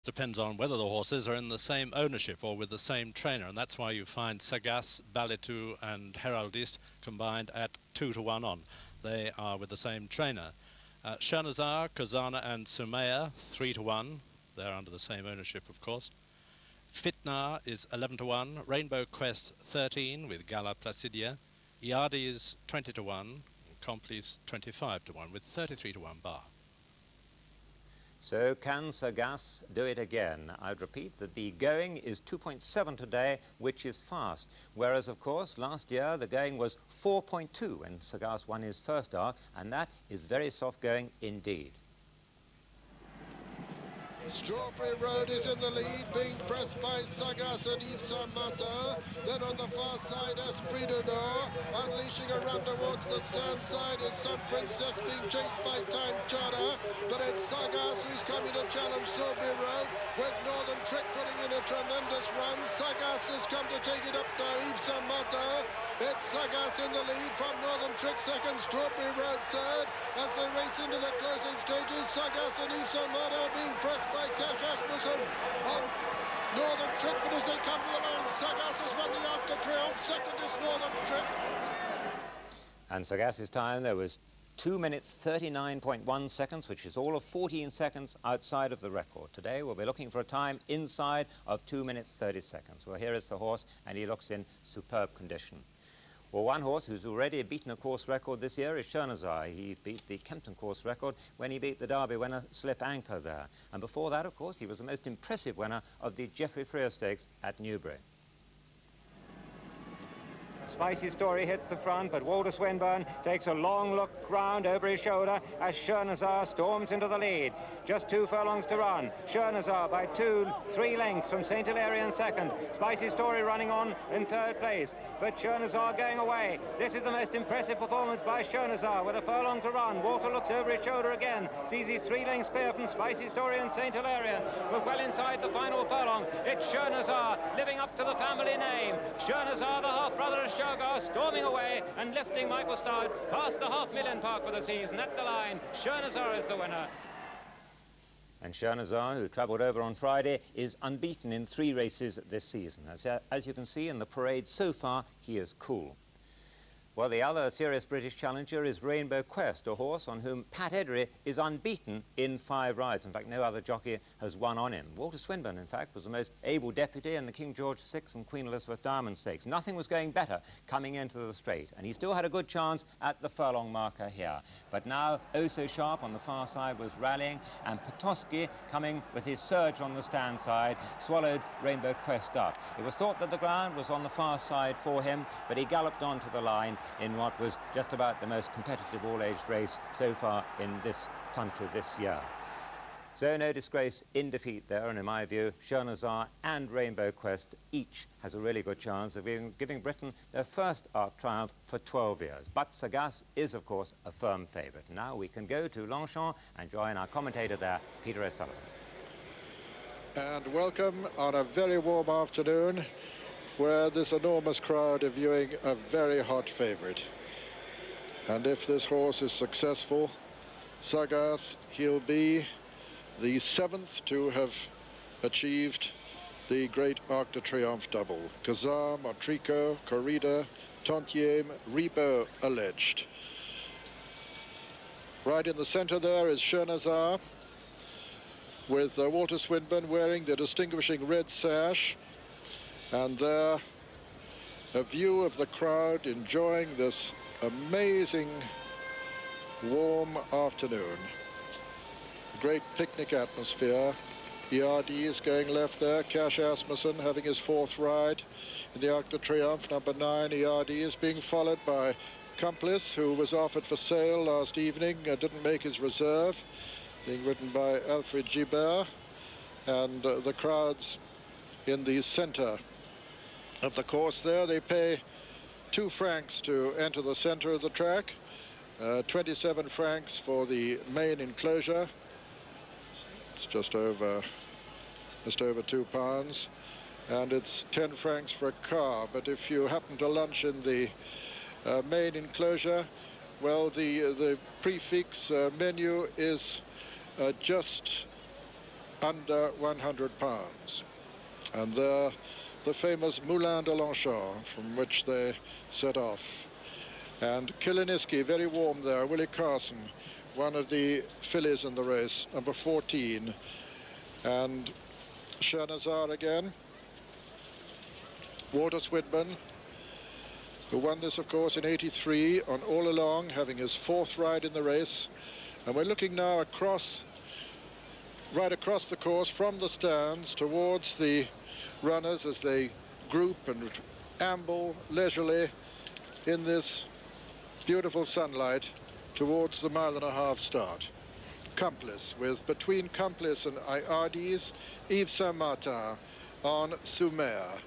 Depends on whether the horses are in the same ownership or with the same trainer, and that's why you find Sagace, Balitou and Heraldiste combined at 2-1 on. They are with the same trainer. Shernazar, Kazana and Sumaya 3-1. They're under the same ownership, of course. Fitna is 11-1. Rainbow Quest 13 with Gala Placidia. Iadi is 20-1. Complice 25-1 with 33-1 bar. So can Sagace do it again? I'd repeat that the going is 2.7 today, which is fast. Whereas, of course, last year the going was 4.2 when Sagace won his first arc, and that is very soft going indeed. Strawberry Road is in the lead, being pressed by Sagace and Yves Saint-Martin. Then on the far side, Esprit du Nord, unleashing a run towards the stand side is Sun Princess, being chased by Time Charter. But it's Sagace who's coming to challenge Strawberry Road, with Northern Trick putting in a tremendous run. Sagace has come to take it up to Yves Saint-Martin. It's Sagace in the lead from Northern Trick second, Strawberry Road third. As they race into the closing stages, Sagace and Yves Saint-Martin being pressed by Cash Asmussen on Northern Trick, but as they come to the line, Sagace has won the after Triomphe. Second is Northern Trick. And Sagace's time there was 2 minutes 39.1 seconds, which is all of 14 seconds outside of the record. Today we'll be looking for a time inside of 2 minutes 30 seconds. Well, here is the horse, and he looks in superb condition. Well, one horse who's already beaten a course record this year is Shernazar. He beat the Kempton course record when he beat the Derby winner Slip Anchor there. And before that, of course, he was the most impressive winner of the Geoffrey Freer Stakes at Newbury. Spicy Story hits the front, but Walter Swinburne takes a long look round over his shoulder as Shernazar storms into the lead. Just 2 furlongs to run. Shernazar by 2-3 lengths from St. Hilaire in second. Spicy Story running on in third place, but Shernazar going away. This is the most impressive performance by Shernazar with a furlong to run. Walter looks over his shoulder again, sees he's 3 lengths clear from Spicy Story and St. Hilaire, but well inside the final furlong. It's Shernazar living up to the family name. Shernazar, the half-brother of Sagace, storming away and lifting Michael Stout past the $500,000 mark for the season. At the line, Shernazar is the winner. And Shernazar, who travelled over on Friday, is unbeaten in 3 races this season. As you can see in the parade so far, he is cool. Well, the other serious British challenger is Rainbow Quest, a horse on whom Pat Eddery is unbeaten in 5 rides. In fact, no other jockey has won on him. Walter Swinburne, in fact, was the most able deputy in the King George VI and Queen Elizabeth Diamond Stakes. Nothing was going better coming into the straight, and he still had a good chance at the furlong marker here. But now, oh so sharp on the far side was rallying, and Potosky, coming with his surge on the stand side, swallowed Rainbow Quest up. It was thought that the ground was on the far side for him, but he galloped onto the line in what was just about the most competitive all-age race so far in this country this year. So no disgrace in defeat there, and in my view, Shernazar and Rainbow Quest each has a really good chance of giving Britain their first arc triumph for 12 years. But Sagace is, of course, a firm favourite. Now we can go to Longchamp and join our commentator there, Peter O'Sullivan. And welcome on a very warm afternoon, where this enormous crowd are viewing a very hot favourite. And if this horse is successful, Sagace, he'll be the 7th to have achieved the great Arc de Triomphe double. Kazar, Motrico, Corrida, Tontier, Rebo alleged. Right in the centre there is Shernazar, with Walter Swinburne wearing the distinguishing red sash. And there, a view of the crowd enjoying this amazing warm afternoon. Great picnic atmosphere. ERD is going left there. Cash Asmussen having his 4th ride in the Arc de Triomphe. Number 9, ERD, is being followed by Complice, who was offered for sale last evening, didn't make his reserve, being ridden by Alfred Gibert. And the crowds in the centre of the course there, they pay 2 francs to enter the center of the track, 27 francs for the main enclosure. It's just over £2, and it's 10 francs for a car. But if you happen to lunch in the main enclosure, well, the prefix menu is just under 100 pounds. And they're the famous Moulin de Longchamp from which they set off. And Kiliniski, very warm there. Willie Carson, one of the fillies in the race, number 14. And Chernazar again. Walter Swinburne, who won this, of course, in '83 on All Along, having his 4th ride in the race. And we're looking now right across the course from the stands towards the runners as they group and amble leisurely in this beautiful sunlight towards the 1.5 mile start. Complice, with between Complice and Iardis, Yves Saint-Martin on Soumer,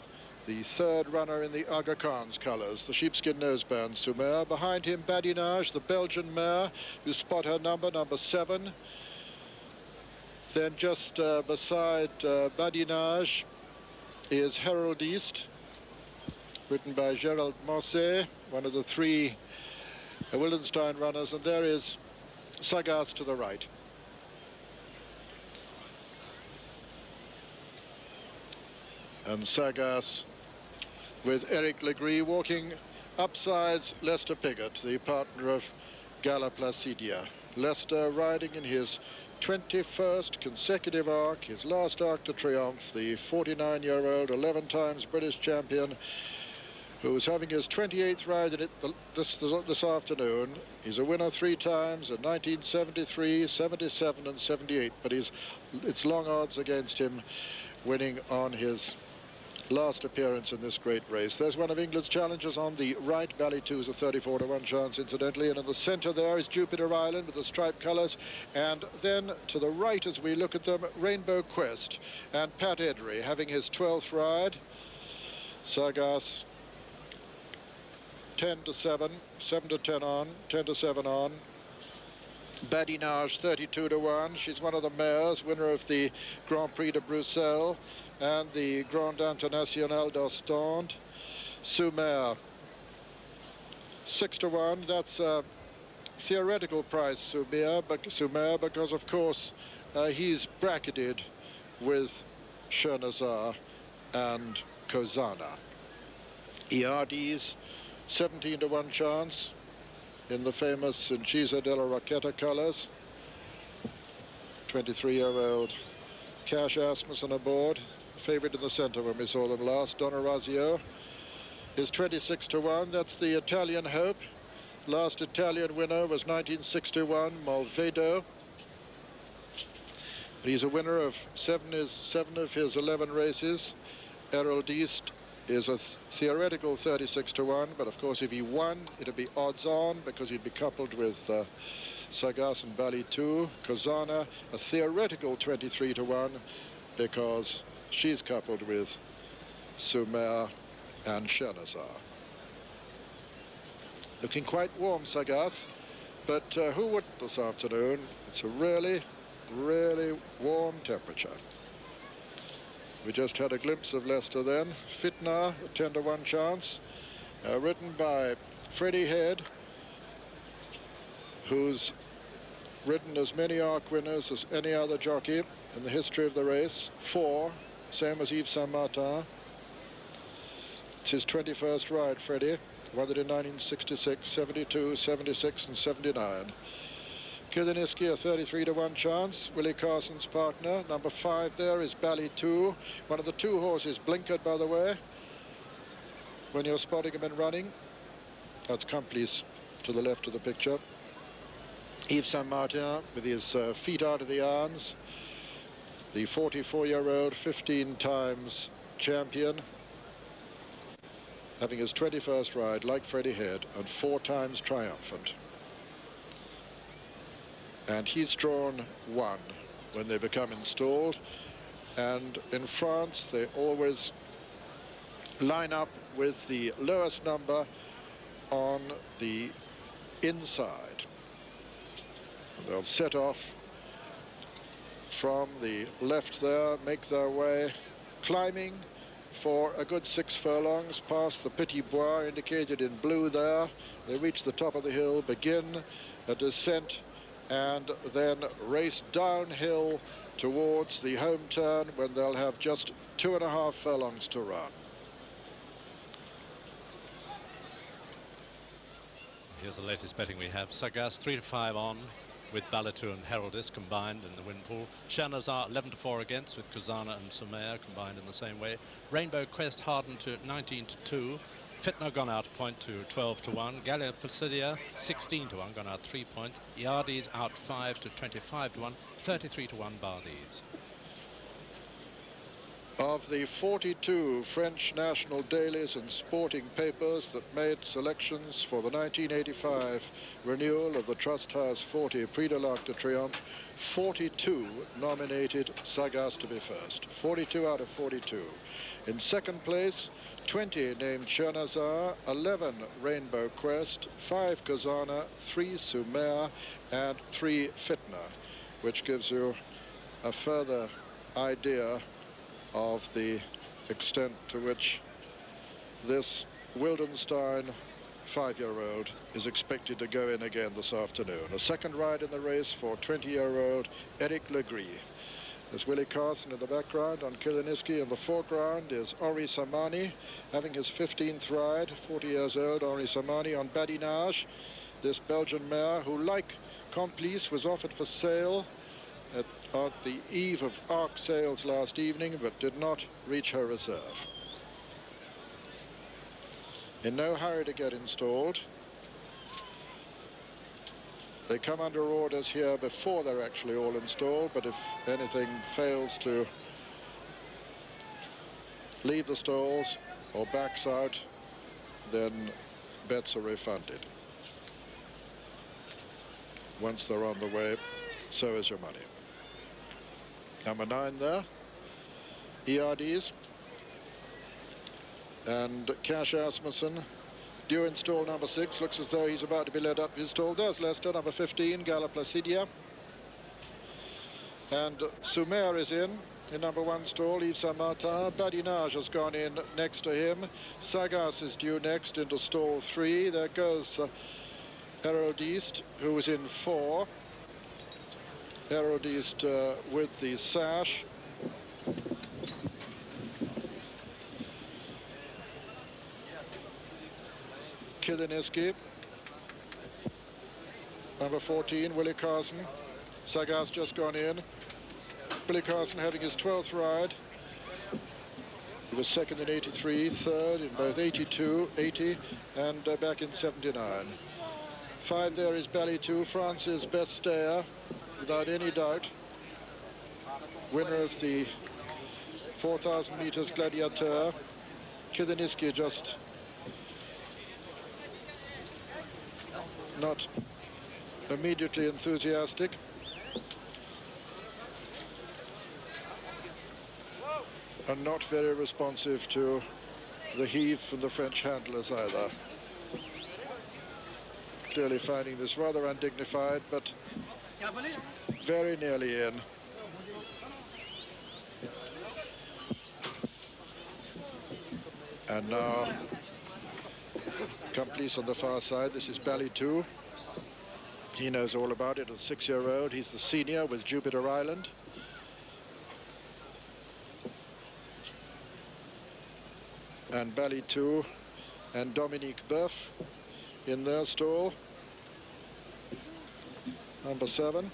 the 3rd runner in the Aga Khan's colours, the sheepskin noseband Soumer. Behind him, Badinage, the Belgian mare. You spot her number 7. Then just beside Badinage is Herald East, written by Gerald Mosse, one of the 3 Wildenstein runners, and there is Sagace to the right. And Sagace with Eric Legris walking upsides Lester Piggott, the partner of Gala Placidia. Lester riding in his 21st consecutive arc, his last arc to Triomphe, the 49-year-old, 11 times British champion, who's having his 28th ride in it this afternoon. He's a winner 3 times in 1973, 77 and 78, but it's long odds against him winning on his last appearance in this great race. There's one of England's challengers on the right. Valley 2 is a 34 to 1 chance, incidentally, and in the center there is Jupiter Island with the striped colors, and then to the right as we look at them, Rainbow Quest and Pat Eddery having his 12th ride. Sagace 10 to 7, 7 to 10 on, 10 to 7 on. Badinage 32 to 1. She's one of the mares, winner of the Grand Prix de Bruxelles and the Grand International d'Ostende. Soumer 6 to 1. That's a theoretical price, Soumer, because of course he's bracketed with Chernazar and Kozana. Iardis 17 to 1 chance in the famous Incisa della Rocchetta colours. 23-year-old Cash Asmussen aboard, favourite in the centre when we saw them last. Don Orazio is 26 to 1. That's the Italian hope. Last Italian winner was 1961, Malvedo. He's a winner of 7 of his 11 races. Herald East is a theoretical 36 to 1, but of course if he won, it'd be odds on because he'd be coupled with Sagace and Bali 2. Kozana, a theoretical 23 to 1 because she's coupled with Soumer and Chernazar. Looking quite warm, Sagace, but who wouldn't this afternoon? It's a really, really warm temperature. We just had a glimpse of Leicester then. Fitna, a 10 to 1 chance, ridden by Freddie Head, who's ridden as many arc winners as any other jockey in the history of the race. 4, same as Yves Saint-Martin. It's his 21st ride, Freddie. Won it in 1966, 72, 76 and 79. Kiliniski, a 33 to 1 chance. Willie Carson's partner. Number 5 there is Bali 2. One of the 2 horses, blinkered, by the way, when you're spotting him in running. That's Complice to the left of the picture. Yves Saint-Martin with his feet out of the irons. The 44-year-old, 15 times champion, having his 21st ride, like Freddie Head, and 4 times triumphant. And he's drawn 1 when they become installed. And in France, they always line up with the lowest number on the inside. And they'll set off from the left there, make their way, climbing for a good 6 furlongs past the Petit Bois indicated in blue there. They reach the top of the hill, begin a descent, and then race downhill towards the home turn when they'll have just 2.5 furlongs to run. Here's the latest betting we have. Sagace 3-5 on with Balitu and Heraldis combined in the win pool. Shanazar 11-4 against with Kazana and Sumer combined in the same way. Rainbow Quest hardened to 19-2. Fitna gone out a point to 12-1. Gallia Placidia 16-1, gone out 3 points. Yardies out 5 to 25-1. 33-1 bar these. Of the 42 French national dailies and sporting papers that made selections for the 1985 renewal of the Trust House 40 Prix de l'Arc de Triomphe, 42 nominated Sagace to be first. 42 out of 42. In second place, 20 named Chernazar, 11 Rainbow Quest, 5 Kazana, 3 Sumer, and 3 Fitna, which gives you a further idea of the extent to which this Wildenstein 5-year-old is expected to go in again this afternoon. A second ride in the race for 20-year-old Eric Legris. There's Willie Carson in the background on Kiliniski. In the foreground is Henri Samani having his 15th ride, 40 years old Henri Samani on Badinage. This Belgian mare who, like Complice, was offered for sale at the eve of ARC sales last evening, but did not reach her reserve. In no hurry to get installed. They come under orders here before they're actually all installed, but if anything fails to leave the stalls or backs out, then bets are refunded. Once they're on the way, so is your money. Number 9 there, ERDs, and Cash Asmussen, due in stall number 6, looks as though he's about to be led up his stall. There's Leicester, number 15, Gala Placidia, and Sumer is in number 1 stall, Yves Saint Martin. Badinage has gone in next to him. Sagace is due next into stall 3. There goes Heraldiste, who was in 4. Heraldiste with the sash. Kiliniski, number 14, Willie Carson. Sagace just gone in. Willie Carson having his 12th ride. He was second in 83, third in both 82, 80, and back in 79. 5 there is Balitu, France's best stayer, without any doubt. Winner of the 4,000 meters Gladiateur. Kiliniski just not immediately enthusiastic. And not very responsive to the heave from the French handlers either. Clearly finding this rather undignified, but very nearly in. And now Complice on the far side. This is Balitu. He knows all about it. As a 6-year-old, he's the senior with Jupiter Island. And Balitu and Dominique Boeuf in their stall. Number 7.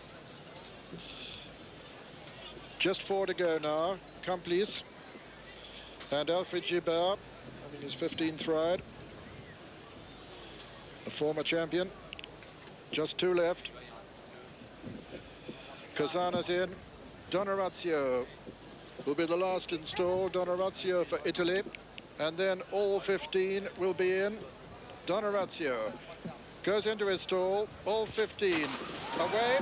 Just 4 to go now. Complice and Alfred Gibert having his 15th ride. The former champion. Just 2 left. Kazana's in. Donorazio will be the last installed. Donorazio for Italy. And then all 15 will be in. Donorazio goes into his stall. All 15 away.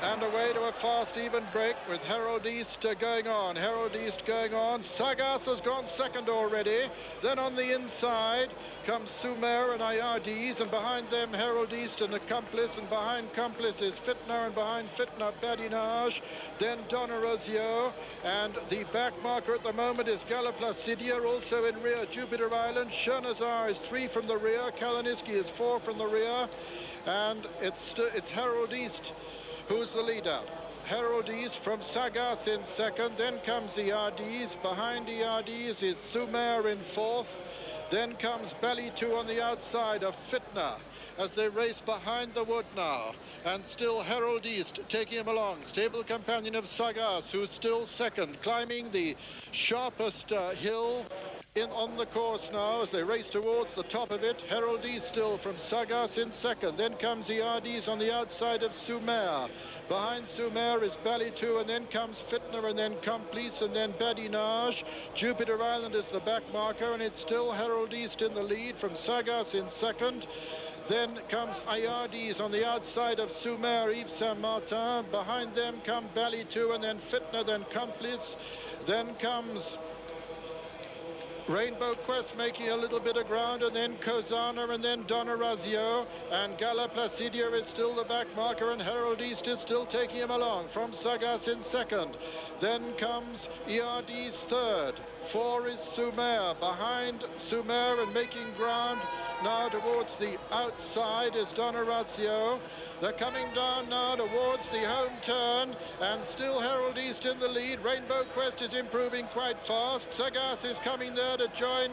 And away to a fast, even break with Heraldiste going on. Heraldiste going on. Sagace has gone second already. Then on the inside comes Sumer and Ayardis, and behind them Heraldiste and Accomplice, and behind Complice is Fitna, and behind Fitna Badinage. Then Donorazio, and the back marker at the moment is Gala Placidia, also in rear Jupiter Island. Chernazar is 3 from the rear. Kalaniski is 4 from the rear. And it's Heraldiste who's the leader. Heraldis from Sagace in second. Then comes Iardis. Behind Iardis is Sumer in fourth. Then comes Balitou on the outside of Fitna as they race behind the wood now. And still Herald East taking him along. Stable companion of Sagace, who's still second, climbing the sharpest hill on the course now as they race towards the top of it. Herald East still from Sagace in second. Then comes Iardis on the outside of Sumer. Behind Sumer is Balitou, and then comes Fitner, and then Complice, and then Badinage. Jupiter Island is the back marker, and it's still Herald East in the lead from Sagace in second. Then comes Iardis on the outside of Sumer, Yves Saint-Martin. Behind them come Balitou, and then Fitner, then Complice. Then comes Rainbow Quest making a little bit of ground, and then Cozana, and then Donorazio, and Gala Placidia is still the back marker, and Herald East is still taking him along from Sagace in second. Then comes Iardis third. 4 is Sumer. Behind Sumer and making ground now towards the outside is Donorazio. They're coming down now towards the home turn, and still Herald East in the lead. Rainbow Quest is improving quite fast. Sagace is coming there to join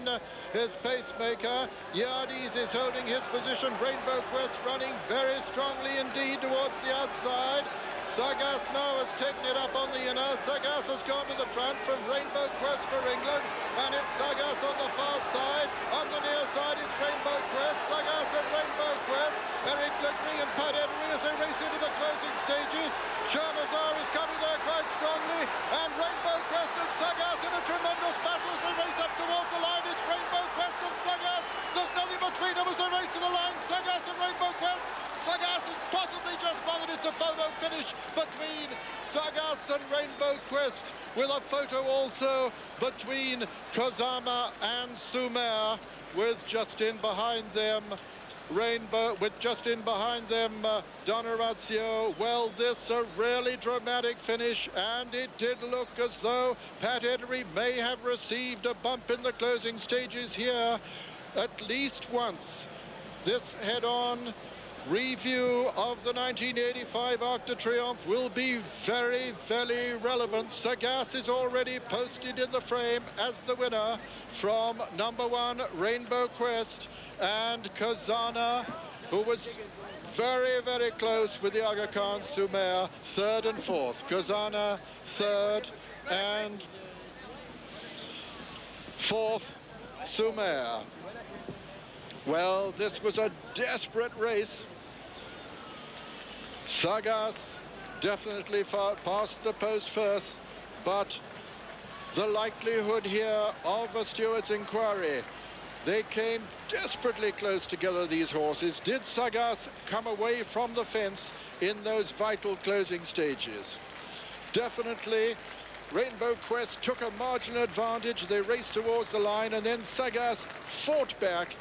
his pacemaker. Iardis is holding his position. Rainbow Quest running very strongly indeed towards the outside. Sagace now has taken it up on the inner. Sagace has gone to the front from Rainbow Quest for England, and it's Sagace on the far side. On the near side is Rainbow Quest. Sagace and Rainbow Quest. Eric Legree and Pat Eddery as they race into the closing stages. Chermazar is coming there quite strongly, and Rainbow Quest and Sagace in a tremendous battle as they race up towards the line. It's Rainbow Quest and Sagace. There's nothing between them as they race to the line. Sagace and Rainbow Quest. Sagace has possibly just won, and it's a photo finish between Sagace and Rainbow Quest, with a photo also between Kozama and Sumer, with just in behind them Donorazio. Well, this a really dramatic finish, and it did look as though Pat Eddery may have received a bump in the closing stages here at least once. This head-on review of the 1985 Arc de Triomphe will be very, very relevant. Sagace is already posted in the frame as the winner from number 1 Rainbow Quest, and Kozana, who was very, very close with the Aga Khan Sumer, third and fourth. Kozana third, and fourth Sumer. Well, this was a desperate race. Sagace definitely passed the post first, but the likelihood here of a steward's inquiry. They came desperately close together, these horses. Did Sagace come away from the fence in those vital closing stages? Definitely, Rainbow Quest took a marginal advantage. They raced towards the line, and then Sagace fought back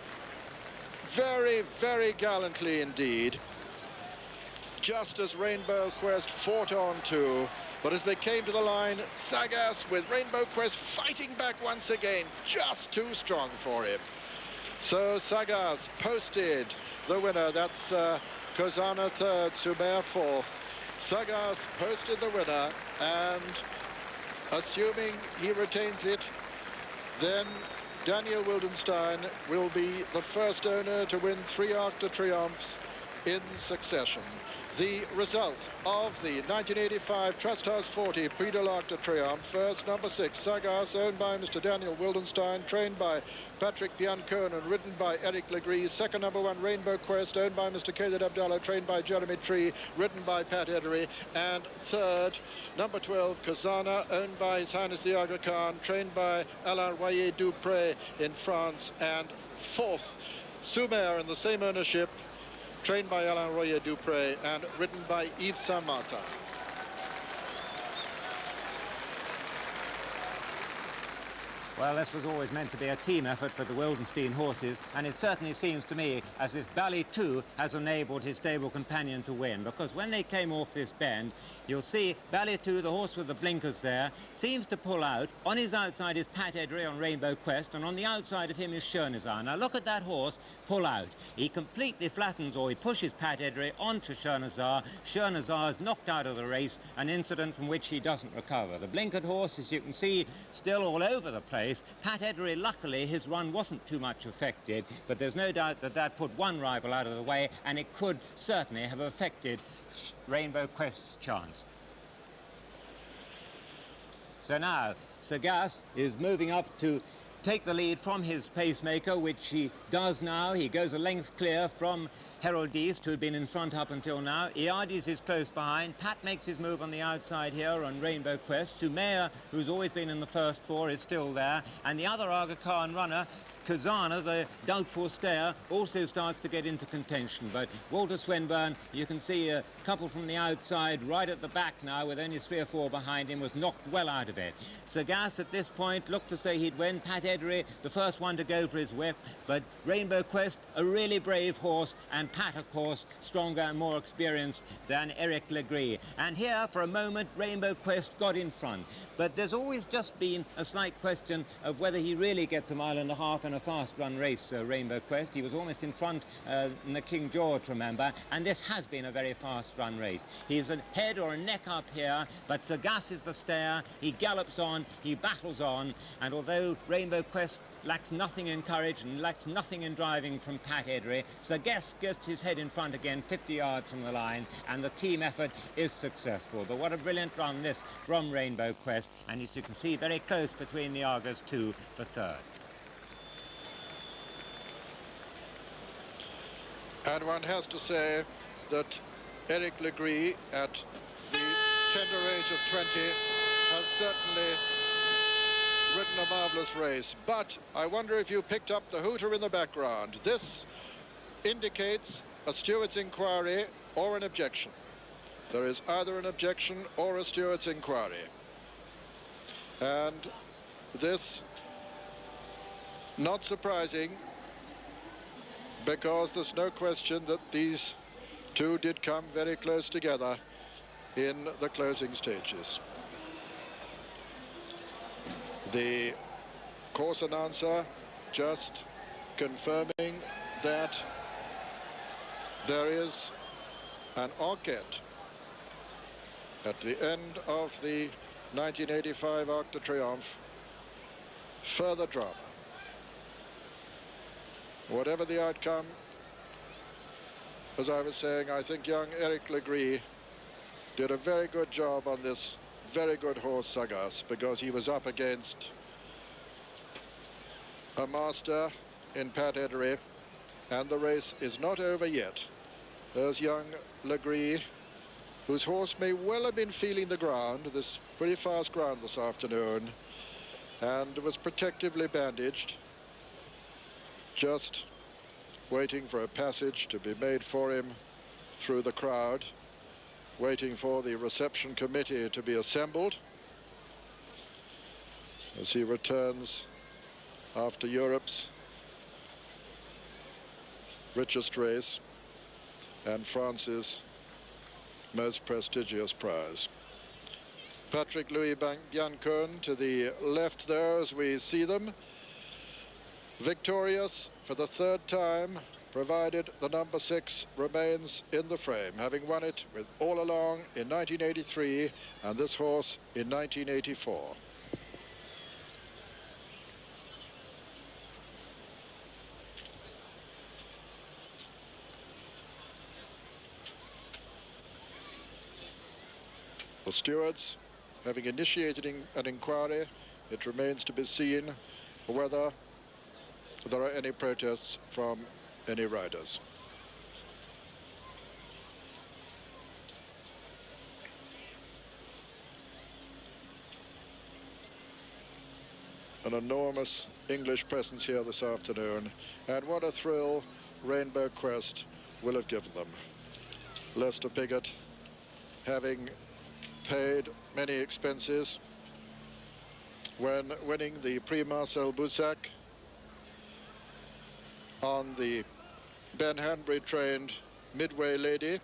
very, very gallantly indeed, just as Rainbow Quest fought on too. But as they came to the line, Sagace with Rainbow Quest fighting back once again, just too strong for him. So Sagace posted the winner. That's Kozana third, Sumer fourth. Sagace posted the winner, and assuming he retains it, then Daniel Wildenstein will be the first owner to win 3 Arc de Triomphes in succession. The result of the 1985 Trust House 40 Prix de l'Arc de Triomphe. First, number 6, Sagace, owned by Mr. Daniel Wildenstein, trained by Patrick Biancone and ridden by Eric Legree. Second, number 1, Rainbow Quest, owned by Mr. Khaled Abdallah, trained by Jeremy Tree, ridden by Pat Eddery. And third, number 12, Kozana, owned by His Highness the Aga Khan, trained by Alain Royer Dupré in France. And fourth, Sumer, in the same ownership, trained by Alain Royer Dupré and ridden by Yves Saint-Martin. Well, this was always meant to be a team effort for the Wildenstein horses, and it certainly seems to me as if Bally 2 has enabled his stable companion to win, because when they came off this bend, you'll see Bally 2, the horse with the blinkers there, seems to pull out. On his outside is Pat Eddery on Rainbow Quest, and on the outside of him is Chernizar. Now look at that horse pull out. He completely flattens, or he pushes Pat Eddery onto Chernizar. Chernizar is knocked out of the race, an incident from which he doesn't recover. The blinkered horse, as you can see, still all over the place. Pat Eddery, luckily, his run wasn't too much affected, but there's no doubt that that put one rival out of the way, and it could certainly have affected Rainbow Quest's chance. So now, Sagace is moving up to take the lead from his pacemaker, which he does now. He goes a length clear from Herald East, who had been in front up until now. Iades is close behind. Pat makes his move on the outside here on Rainbow Quest. Sumaya, who's always been in the first four, is still there. And the other Aga Khan runner, Kazana, the doubtful stayer, also starts to get into contention. But Walter Swinburne, you can see a couple from the outside right at the back now with only 3 or 4 behind him, was knocked well out of it. Sagace at this point looked to say he'd win. Pat Eddery, the first one to go for his whip. But Rainbow Quest, a really brave horse, and Pat, of course, stronger and more experienced than Eric Legree. And here, for a moment, Rainbow Quest got in front. But there's always just been a slight question of whether he really gets a mile and a half in a fast run race, Rainbow Quest. He was almost in front in the King George, remember, and this has been a very fast run race. He's a head or a neck up here, but Sagace is the stayer. He gallops on, he battles on, and although Rainbow Quest lacks nothing in courage and lacks nothing in driving from Pat Eddery, Sagace gets his head in front again 50 yards from the line, and the team effort is successful. But what a brilliant run this from Rainbow Quest, and as you can see, very close between the Argos 2 for third. And one has to say that Eric Legree, at the tender age of 20, has certainly ridden a marvellous race. But I wonder if you picked up the hooter in the background. This indicates a steward's inquiry or an objection. There is either an objection or a steward's inquiry. And this, not surprising, because there's no question that these two did come very close together in the closing stages. The course announcer just confirming that there is an enquête at the end of the 1985 Arc de Triomphe. Further drama. Whatever the outcome, as I was saying, I think young Eric Legree did a very good job on this very good horse, Sagace, because he was up against a master in Pat Eddery, and the race is not over yet. There's young Legree, whose horse may well have been feeling the ground, this pretty fast ground this afternoon, and was protectively bandaged, just waiting for a passage to be made for him through the crowd, waiting for the reception committee to be assembled as he returns after Europe's richest race and France's most prestigious prize. Patrick Louis Biancone to the left there as we see them, victorious for the third time, provided the number 6 remains in the frame, having won it with All Along in 1983 and this horse in 1984. The stewards having initiated an inquiry, it remains to be seen whether there are any protests from any riders. An enormous English presence here this afternoon, and what a thrill Rainbow Quest will have given them. Lester Piggott, having paid many expenses when winning the Prix Marcel Boussac on the Ben Hanbury trained Midway Lady.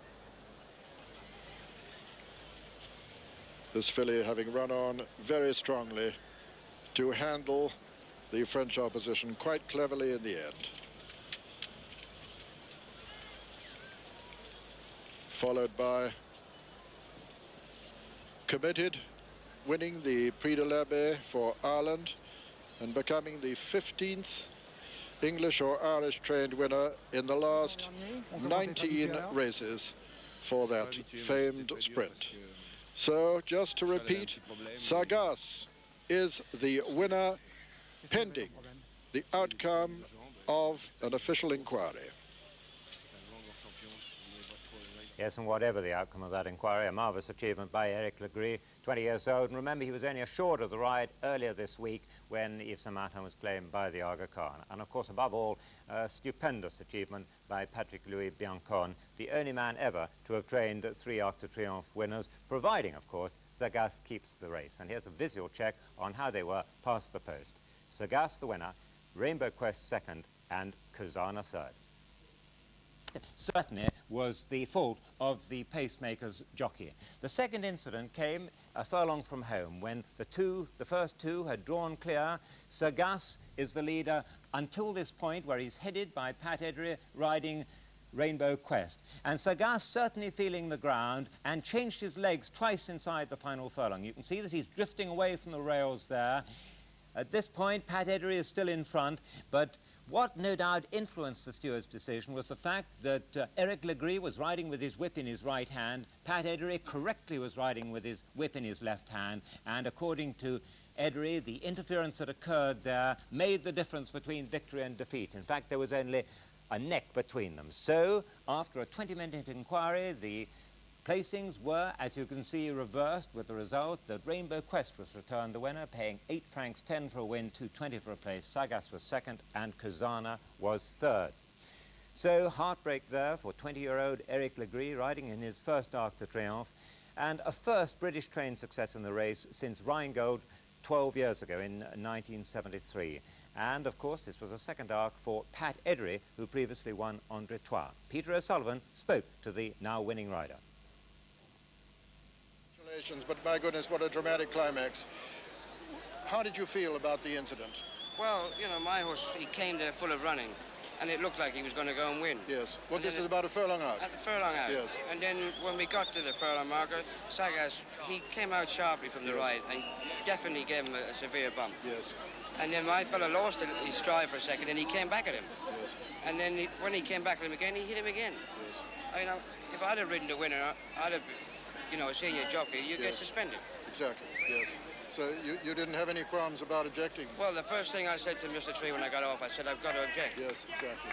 This filly having run on very strongly to handle the French opposition quite cleverly in the end. Followed by Committed, winning the Prix de l'Abbé for Ireland and becoming the 15th English or Irish trained winner in the last 19 races for that famed sprint. So, just to repeat, Sagace is the winner pending the outcome of an official inquiry. Yes, and whatever the outcome of that inquiry, a marvellous achievement by Eric Legris, 20 years old. And remember, he was only assured of the ride earlier this week when Yves Saint Martin was claimed by the Aga Khan. And of course, above all, a stupendous achievement by Patrick Louis Biancon, the only man ever to have trained 3 Arc de Triomphe winners, providing, of course, Sagace keeps the race. And here's a visual check on how they were past the post. Sagace the winner, Rainbow Quest second, and Kazana third. Certainly was the fault of the pacemaker's jockey. The second incident came a furlong from home when the first two had drawn clear. Sagace is the leader until this point, where he's headed by Pat Eddery riding Rainbow Quest. And Sagace certainly feeling the ground and changed his legs twice inside the final furlong. You can see that he's drifting away from the rails there. At this point, Pat Eddery is still in front, but what no doubt influenced the steward's decision was the fact that Eric Legris was riding with his whip in his right hand, Pat Eddery correctly was riding with his whip in his left hand, and according to Eddery, the interference that occurred there made the difference between victory and defeat. In fact, there was only a neck between them. So, after a 20-minute inquiry, the placings were, as you can see, reversed, with the result that Rainbow Quest was returned the winner, paying 8 francs 10 for a win, 2.20 for a place. Sagace was second and Kazana was third. So heartbreak there for 20-year-old Eric Legris riding in his first Arc de Triomphe, and a first British train success in the race since Rheingold 12 years ago in 1973. And, of course, this was a second arc for Pat Eddery, who previously won on Dritois. Peter O'Sullivan spoke to the now winning rider. But my goodness, what a dramatic climax. How did you feel about the incident? Well, you know, my horse, he came there full of running, and it looked like he was going to go and win. Yes. Well, this is about a furlong out. At the furlong out. Yes. And then when we got to the furlong marker, Sagace, he came out sharply from the right and definitely gave him a severe bump. Yes. And then my fellow lost his stride for a second, and he came back at him. Yes. And then when he came back at him again, he hit him again. Yes. You know, if I'd have ridden the winner, I'd have, you know, a senior jockey, you get suspended. Exactly, yes. So you didn't have any qualms about objecting? Well, the first thing I said to Mr. Tree when I got off, I said, I've got to object. Yes, exactly.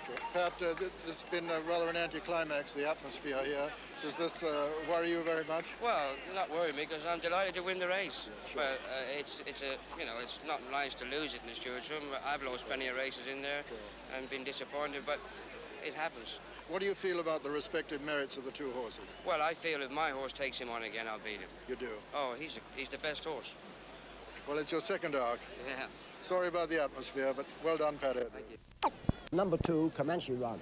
Sure. Pat, this has been rather an anticlimax, the atmosphere here. Does this worry you very much? Well, not worry me, because I'm delighted to win the race. Yeah, sure. But it's not nice to lose it in the stewards' room. I've lost plenty of races in there and been disappointed, but it happens. What do you feel about the respective merits of the two horses? Well, I feel if my horse takes him on again, I'll beat him. You do? Oh, he's the best horse. Well, it's your second arc. Yeah. Sorry about the atmosphere, but well done, Pat Eddery. Number 2, Comanche Run.